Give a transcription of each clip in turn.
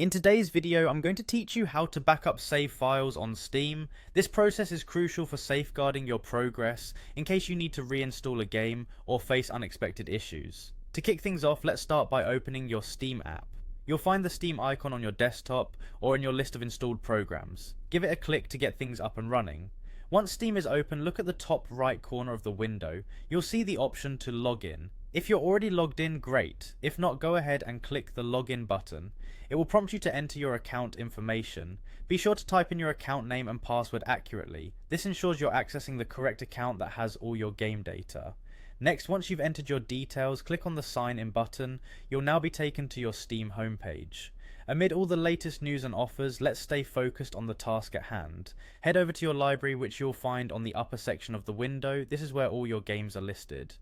In today's video, I'm going to teach you how to backup save files on Steam. This process is crucial for safeguarding your progress in case you need to reinstall a game or face unexpected issues. To kick things off, let's start by opening your Steam app. You'll find the Steam icon on your desktop or in your list of installed programs. Give it a click to get things up and running. Once Steam is open, look at the top right corner of the window. You'll see the option to log in. If you're already logged in, great. If not, go ahead and click the login button. It will prompt you to enter your account information. Be sure to type in your account name and password accurately. This ensures you're accessing the correct account that has all your game data. Next, once you've entered your details, click on the sign in button. You'll now be taken to your Steam homepage. Amid all the latest news and offers, let's stay focused on the task at hand. Head over to your library, which you'll find on the upper section of the window. This is where all your games are listed.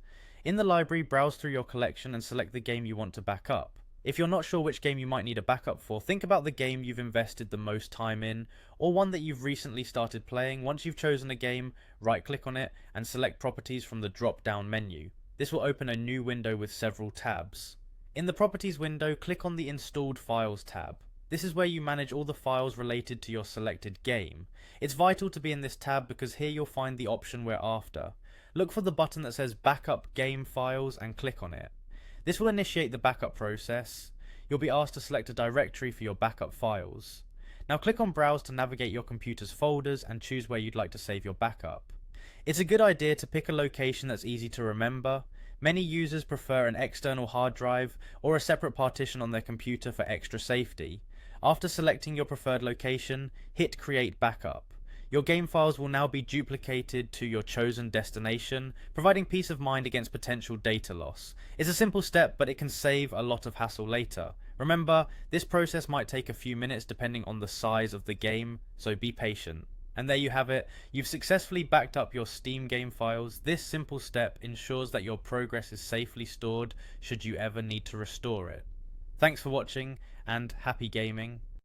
In the library, browse through your collection and select the game you want to back up. If you're not sure which game you might need a backup for, think about the game you've invested the most time in, or one that you've recently started playing. Once you've chosen a game, right-click on it and select Properties from the drop-down menu. This will open a new window with several tabs. In the Properties window, click on the Installed Files tab. This is where you manage all the files related to your selected game. It's vital to be in this tab because here you'll find the option we're after. Look for the button that says Backup Game Files and click on it. This will initiate the backup process. You'll be asked to select a directory for your backup files. Now click on Browse to navigate your computer's folders and choose where you'd like to save your backup. It's a good idea to pick a location that's easy to remember. Many users prefer an external hard drive or a separate partition on their computer for extra safety. After selecting your preferred location, hit Create Backup. Your game files will now be duplicated to your chosen destination, providing peace of mind against potential data loss. It's a simple step, but it can save a lot of hassle later. Remember, this process might take a few minutes depending on the size of the game, so be patient. And there you have it. You've successfully backed up your Steam game files. This simple step ensures that your progress is safely stored should you ever need to restore it. Thanks for watching, and happy gaming.